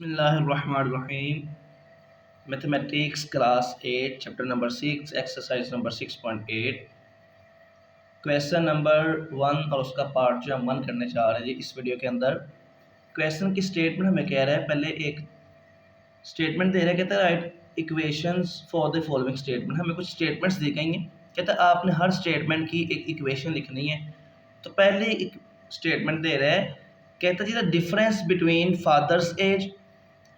बिस्मिल्लाहिर्रहमानिर्रहीम। Mathematics class 8 chapter number 6 exercise number 6.8 question number 1 और उसका पार्ट जो हम 1 करने जा रहे हैं जी इस वीडियो के अंदर। क्वेश्चन की स्टेटमेंट हमें कह रहा है, पहले एक स्टेटमेंट दे रहा है, कहता है right equations for the following statement. हमें कुछ स्टेटमेंट्स दी गई हैं, कहता है आपने हर स्टेटमेंट की एक इक्वेशन लिखनी है। तो पहले एक स्टेटमेंट दे रहा है, कहता है जी the difference between father's age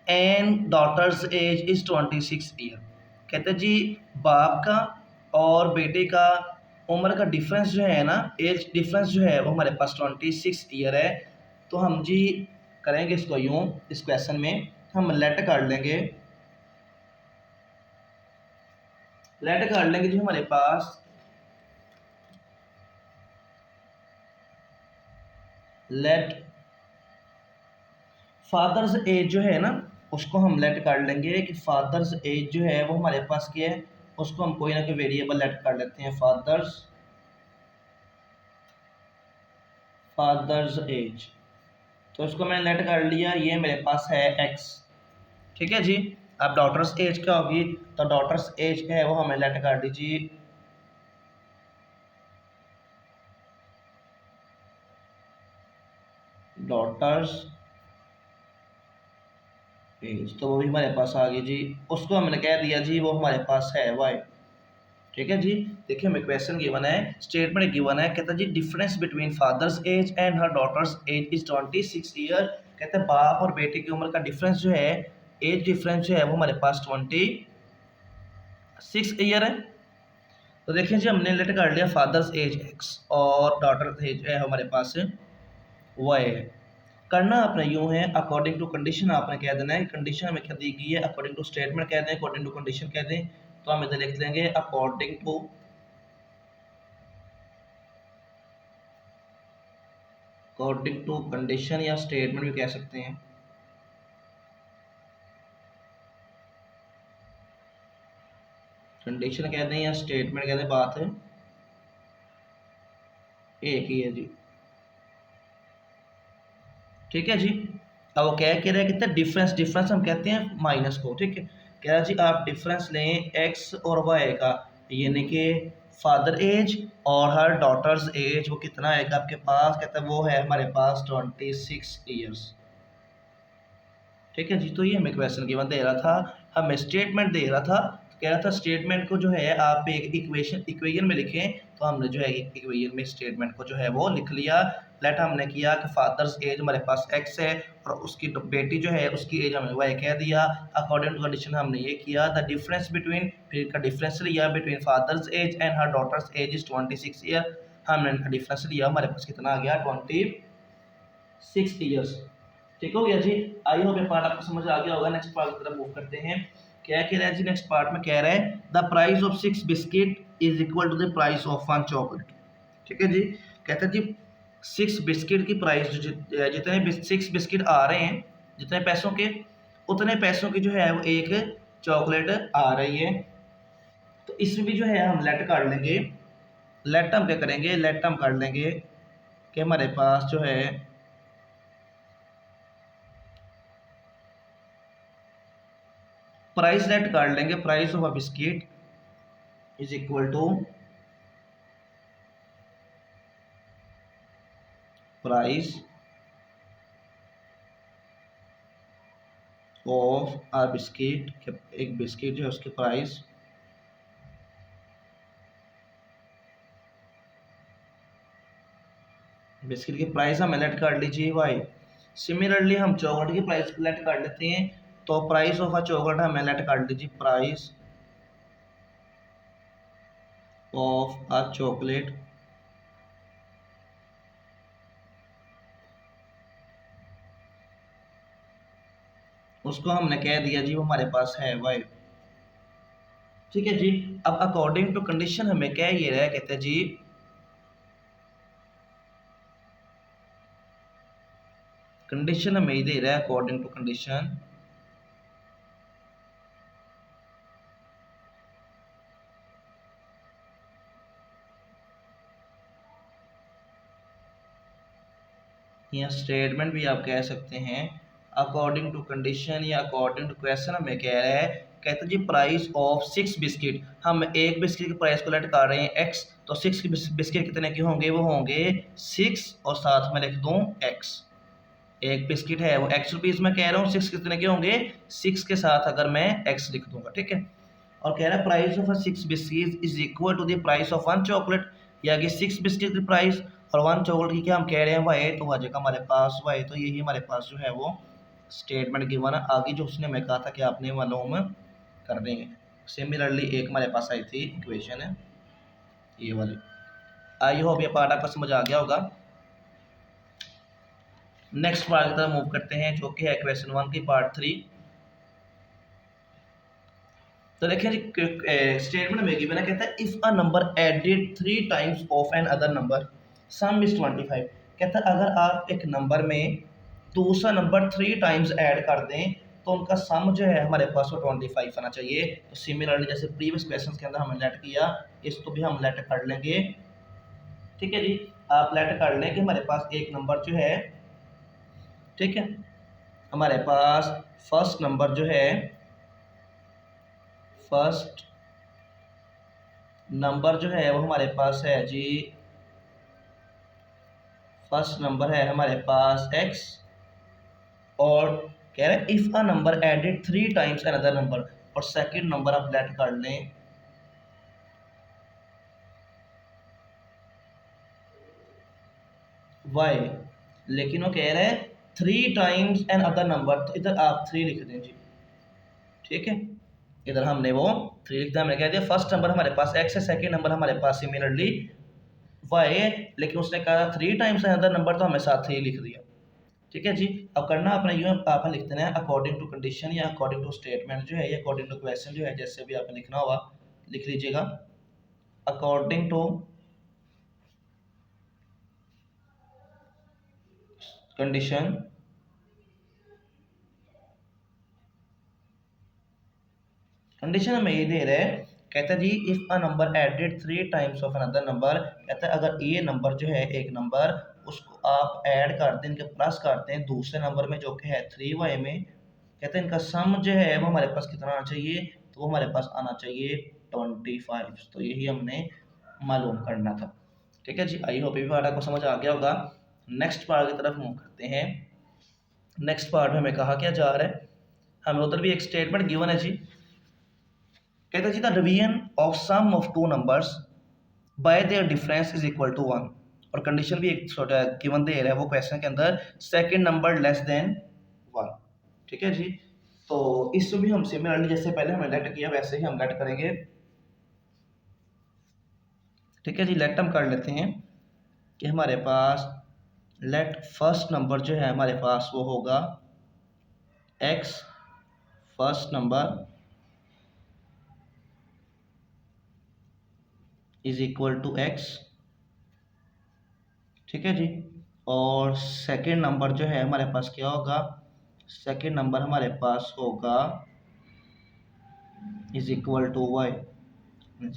and daughter's age is 26 year. कहते हैं जी बाप का और बेटे का उम्र का डिफरेंस जो है ना, एज डिफरेंस जो है वो हमारे पास 26 ईयर है। तो हम जी करेंगे इसको यूँ, इस क्वेश्चन में हम लेट कर लेंगे जी हमारे पास लेट फादर्स एज जो है ना उसको हम लेट कर लेंगे कि फादर्स एज जो है वो हमारे पास क्या है, उसको हम कोई ना कोई वेरिएबल लेट कर लेते हैं। फादर्स एज, तो इसको मैंने लेट कर लिया, ये मेरे पास है x। ठीक है जी। अब डॉटर्स एज क्या होगी, तो डॉटर्स एज है वो हमें लेट कर दीजिए डॉटर्स एज, तो वो भी हमारे पास आ गई जी। उसको हमने कह दिया जी वो हमारे पास है y। ठीक है जी। देखिए हमें क्वेश्चन गिवन है, स्टेटमेंट गिवन है, कहता है जी difference between father's age and her daughter's age is 26 year. कहते हैं बाप और बेटे की उम्र का डिफरेंस जो है, एज डिफरेंस जो है वो हमारे पास 26 ईयर है। तो देखिए जी हमने लेट कर लिया फादर्स एज x और डॉटर एज है हमारे पास y है। करना आपने यूं है, अकॉर्डिंग टू कंडीशन आपने कह देना है, कंडीशन हमें क्या दी गई है, अकॉर्डिंग टू स्टेटमेंट कह दें, अकॉर्डिंग टू कंडीशन कह दें। तो हम इधर लिख लेंगे अकॉर्डिंग टू कंडीशन, या स्टेटमेंट भी कह सकते हैं। कंडीशन कह दें या स्टेटमेंट कह दें, बात है एक ही है जी। ठीक है जी। अब वो क्या कह रहा है, कहते हैं डिफरेंस, डिफरेंस हम कहते हैं माइनस को। ठीक है, कह रहा है जी आप डिफरेंस लें एक्स और वाई का, यानी कि फादर एज और हर डॉटर्स एज, वो कितना है आपके पास, कहता है वो है हमारे पास 26 ईयर्स। ठीक है जी। तो ये हमें क्वेश्चन गिवन दे रहा था, हमें स्टेटमेंट दे रहा था, तो कह रहा था स्टेटमेंट को जो है आप एक इक्वेशन में लिखें। तो हमने जो है इक्वेशन में स्टेटमेंट को जो है वो लिख लिया। लेट हमने किया कि फादर्स एज हमारे पास x है और उसकी बेटी जो है उसकी एज हमें y कह दिया। अकॉर्डिंग टू कंडीशन हमने ये किया, द डिफरेंस बिटवीन, फिर का डिफरेंस लिया between father's age and her daughter's age is 26 year. हमने इनका डिफरेंस लिया, हमारे पास कितना आ गया 26 ईयर्स। ठीक हो गया जी। आई होप ये पार्ट आपको समझ आ गया होगा। नेक्स्ट पार्ट की तरफ मूव करते हैं। क्या कह रहा है जी, नेक्स्ट पार्ट में कह रहा है the price of 6 biscuit is equal to the price of 1 chocolate. ठीक है जी। कहता है जी 6 बिस्किट की प्राइस जो जितने 6 बिस्किट आ रहे हैं, जितने पैसों के, उतने पैसों की जो है वो एक चॉकलेट आ रही है। तो इसमें भी जो है हम लेट कर लेंगे। लेट हम क्या करेंगे, लेट हम कर लेंगे कि हमारे पास जो है प्राइस लेट कर लेंगे, price of a biscuit is equal to price of a biscuit. एक बिस्किट जो है उसकी प्राइस, बिस्किट की प्राइस हम लेट कर लीजिए वाई। सिमिलरली हम चॉकलेट की प्राइस लेट कर लेते हैं। तो प्राइस ऑफ अ चॉकलेट हमें लेट कर लीजिए प्राइस ऑफ अ चॉकलेट। उसको हमने कह दिया जी वो हमारे पास है वाई। ठीक है जी। अब अकॉर्डिंग टू कंडीशन हमें क्या ये रहा, कहते हैं जी कंडीशन हमें ये दे रहा है, अकॉर्डिंग टू कंडीशन या स्टेटमेंट भी आप कह सकते हैं, अकॉर्डिंग टू कंडीशन या अकॉर्डिंग टू क्वेश्चन हमें कह रहा है, कहते हैं जी प्राइस ऑफ 6 बिस्किट, हम एक बिस्किट की प्राइस को लेट कर रहे हैं एक्स, तो 6 बिस्किट कितने के होंगे, वो होंगे 6 और साथ में लिख दूं एक्स। एक बिस्किट है वो एक्स रुपीज़ में कह रहा हूँ, 6 कितने के होंगे, 6 के साथ अगर मैं एक्स लिख दूंगा, ठीक है। और कह रहा है price of 6 biscuit is equal to the price of 1 chocolate, या कि 6 बिस्किट की प्राइस और 1 चॉकलेट की क्या हम कह रहे हैं वाई, तो वजह का हमारे पास वाई, तो यही हमारे पास जो है वो स्टेटमेंट गिवन है। आगे जो उसने हमें कहा था कि आपने मालूम कर देंगे। सिमिलरली एक हमारे पास आई थी इक्वेशन है ये वाली। आई होप ये पार्ट आपको समझ आ गया होगा। नेक्स्ट पार्ट की तरफ मूव करते हैं जो कि है क्वेश्चन 1 की पार्ट 3। तो देखिए जी स्टेटमेंट में गिवन है, कहता है if a number added 3 times of another number sum is 25, कहता है अगर आप एक नंबर में दूसरा नंबर 3 टाइम्स ऐड कर दें तो उनका सम जो है हमारे पास वो 25 आना चाहिए। तो सिमिलरली जैसे प्रीवियस क्वेश्चन के अंदर हमने लेट किया, इसको भी हम लेट कर लेंगे, ठीक है जी। आप लेट कर लें कि हमारे पास एक नंबर जो है, ठीक है, हमारे पास फर्स्ट नंबर जो है, फर्स्ट नंबर जो है वो हमारे पास है जी, फर्स्ट नंबर है हमारे पास x, और कह रहे हैं if a number added 3 times another number, और सेकंड नंबर आप लेट कर लें y, लेकिन वो कह रहे हैं 3 टाइम्स एन अदर नंबर, तो इधर आप 3 लिख दें जी, ठीक है। इधर हमने वो 3 लिख दिया, हमने कह दिया फर्स्ट नंबर हमारे पास x है, सेकंड नंबर हमारे पास सिमिलरली y है, लेकिन उसने कहा 3 टाइम्स अनदर नंबर, तो हमें साथ ही लिख दिया, ठीक है जी। अब करना अपने यूं आपने लिख देना है अकॉर्डिंग टू कंडीशन या अकॉर्डिंग टू स्टेटमेंट जो है, या अकॉर्डिंग टू क्वेश्चन जो है, जैसे भी आपने लिखना होगा लिख लीजिएगा। अकॉर्डिंग टू कंडीशन कंडीशन हमें ये दे रहा है, कहता है जी if a number added 3 times of another number, कहता है अगर ये नंबर जो है एक नंबर उसको आप ऐड करते हैं, इनके प्लस करते हैं दूसरे नंबर में जो कि है 3y में, कहते हैं इनका सम जो है वो हमारे पास कितना आना चाहिए, तो वो हमारे पास आना चाहिए 25। तो यही हमने मालूम करना था, ठीक है जी। आई होप ये पार्ट आपको समझ आ गया होगा। नेक्स्ट पार्ट की तरफ मूव करते हैं। नेक्स्ट पार्ट में हमें कहा क्या जा रहा है, हमें उधर भी एक स्टेटमेंट गिवन है जी, कहते हैं जी the division of sum of two numbers by their difference is equal to 1, और कंडीशन भी एक छोटा गिवन दे रहा है वो क्वेश्चन के अंदर, सेकंड नंबर लेस देन 1, ठीक है जी। तो इसमें भी हम सिमिलरली जैसे पहले हमने लेट किया वैसे ही हम लेट करेंगे, ठीक है जी। लेट हम कर लेते हैं कि हमारे पास लेट फर्स्ट नंबर जो है हमारे पास वो होगा x, first number is equal to x, ठीक है जी। और सेकंड नंबर जो है हमारे पास क्या होगा, सेकंड नंबर हमारे पास होगा इज इक्वल टू y।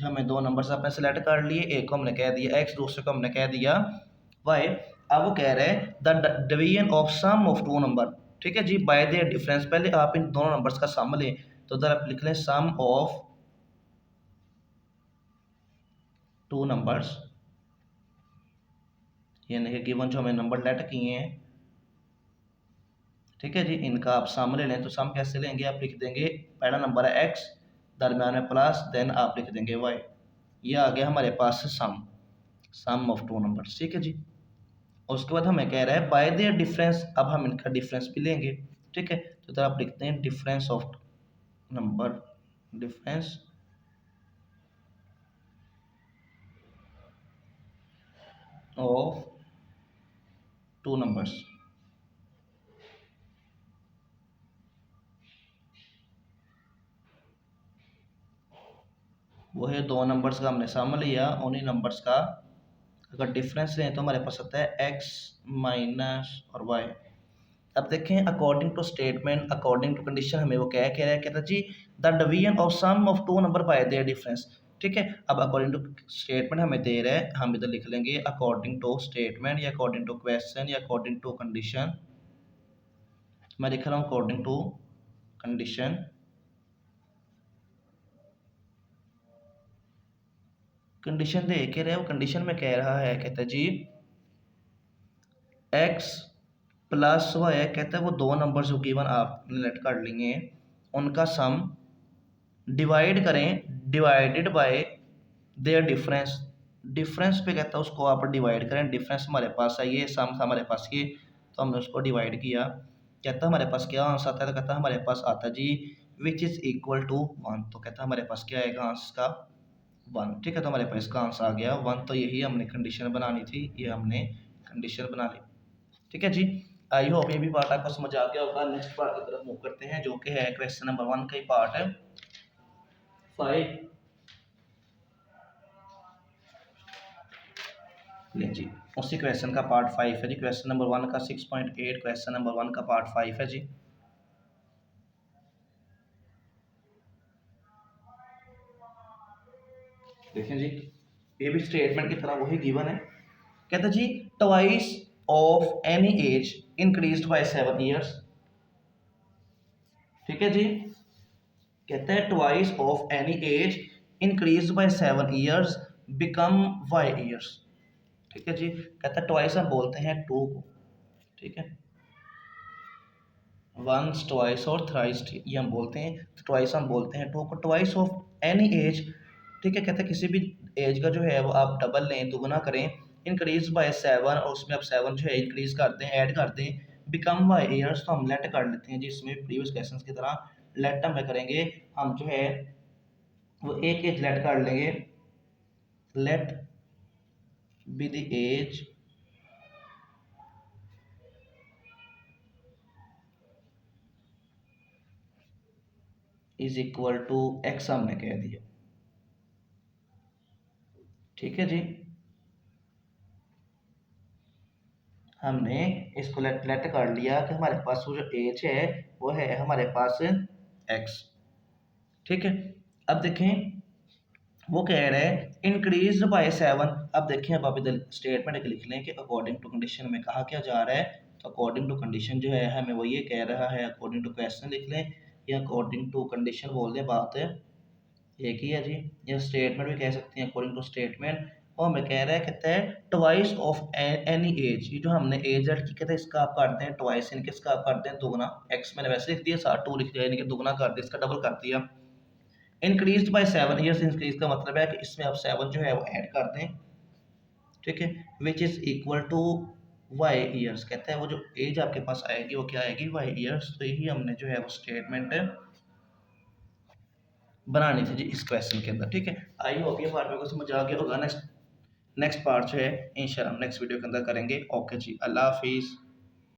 हमें दो नंबर अपने सेलेक्ट कर लिए, एक को हमने कह दिया x, दूसरे को हमने कह दिया y। अब वो कह रहे हैं the division of sum of two number, ठीक है जी, बाय देयर डिफरेंस। पहले आप इन दोनों नंबर्स का सम लें, तो उधर आप लिख लें सम ऑफ टू नंबर्स, यानी कि गिवन जो हमें नंबर लेट किए हैं, ठीक है जी, इनका आप सम ले लें। तो सम कैसे लेंगे, आप लिख देंगे पहला नंबर है x, दरम्यान में प्लस, देन आप लिख देंगे y। ये आ गया हमारे पास सम, सम ऑफ टू नंबर्स, ठीक है जी। उसके बाद हमें कह रहा है बाय देयर डिफरेंस, अब हम इनका डिफरेंस भी लेंगे, ठीक है। तो इधर आप लिखते हैं difference of number, difference of two numbers, वो है दो नंबर्स का हमने सम लिया, उन्हीं नंबर्स का अगर डिफरेंस लें तो हमारे पास आता है x माइनस और y। अब देखें according to statement, according to condition हमें वो क्या कह रहा है, कहता है जी the division of sum of two number by their difference, ठीक है। अब अकॉर्डिंग टू स्टेटमेंट हमें दे रहा है, हम इधर लिख लेंगे अकॉर्डिंग टू स्टेटमेंट या अकॉर्डिंग टू क्वेश्चन या अकॉर्डिंग टू कंडीशन, मैं लिख रहा हूँ अकॉर्डिंग टू कंडीशन कंडीशन दे के रहे, वो कंडीशन में कह रहा है, कहता है जी x प्लस वाई, कहता है वो दो नंबर जो गिवन आपने लेट कर लेंगे उनका सम डिवाइड करें divided by their difference. Difference पे कहता है उसको आप डिवाइड करें, डिफरेंस हमारे पास है ये, सम था हमारे पास ये, तो हमने उसको डिवाइड किया। कहता है हमारे पास क्या आंसर आता है, तो कहता है हमारे पास आता है जी विच इज़ इक्वल टू 1। तो कहता है हमारे पास क्या आएगा आंसर का 1। ठीक है, तो हमारे पास इसका आंसर आ गया 1। तो यही हमने कंडीशन बनानी थी, ये हमने कंडीशन बना ली। ठीक है जी, आई होप ये भी पार्ट आपको समझ आ गया होगा। नेक्स्ट पार्ट की तरफ मूव करते हैं जो कि है क्वेश्चन नंबर 1 का ही पार्ट है 5। जी उसी क्वेश्चन का पार्ट 5 है जी, क्वेश्चन नंबर 1 का 6.8 क्वेश्चन नंबर 1 का पार्ट 5 है जी। देखें जी, ये भी स्टेटमेंट की तरह वही गिवन है। कहता जी twice of any age increased by 7 years. ठीक है जी, कहता है twice of any age increased by 7 years become Y years. ठीक है जी, कहता है ट्वाइस हम बोलते हैं 2 को, ठीक है, वंस ट्वाइस और थ्राइस ये हम बोलते हैं, ट्वाइस हम बोलते हैं 2 को। ट्वाइस ऑफ एनी एज, ठीक है, कहते हैं किसी भी एज का जो है वो आप डबल लें, दुगुना करें, इंक्रीज बाय 7 और उसमें आप 7 जो है इंक्रीज कर दें, ऐड कर दें, बिकम बाय ईयर्स तो हम लेट कर लेते हैं जी, इसमें प्रीवियस क्वेश्चन की तरह लेट में करेंगे हम जो है वो एक एज लेट कर लेंगे, let be the age is equal to x हमने कह दिया। ठीक है जी, हमने इसको लेट कर लिया कि हमारे पास वो जो एज है वो है हमारे पास एक्स। ठीक है, अब देखें वो कह रहे हैं इंक्रीज बाय 7। अब देखें, अब आप इधर स्टेटमेंट लिख लें कि अकॉर्डिंग टू कंडीशन में कहा क्या जा रहा है। तो अकॉर्डिंग टू कंडीशन जो है हमें वो ये कह रहा है, अकॉर्डिंग टू क्वेश्चन लिख लें या अकॉर्डिंग टू कंडीशन बोल दें, बात एक ही है जी। या स्टेटमेंट भी कह सकते हैं अकॉर्डिंग टू स्टेटमेंट। और हमें कह रहा है, कहता है ट्वाइस ऑफ एनी एज, ये जो हमने एज एड की कहते हैं इसका आप करते हैं ट्वाइस, इनके इसका आप करते हैं दोगुना। एक्स मैंने वैसे लिख दिया, साथ 2 लिख दिया, इनके दोगुना कर दिया, इसका डबल कर दिया। इंक्रीज बाय 7 ईयर्स, इंक्रीज का मतलब है कि इसमें आप 7 जो है वो ऐड कर दें। ठीक है, which is equal to y years, कहते हैं वो जो एज आपके पास आएगी वो क्या आएगी, वाई ईयर्स। तो यही हमने जो है वो स्टेटमेंट बनानी थी जी इस क्वेश्चन के अंदर। ठीक है, आई होप ये पार्ट में को समझ आ गया होगा। नेक्स्ट पार्ट जो है इंशाल्लाह नेक्स्ट वीडियो के अंदर करेंगे। ओके जी, अल्लाह हाफिज़।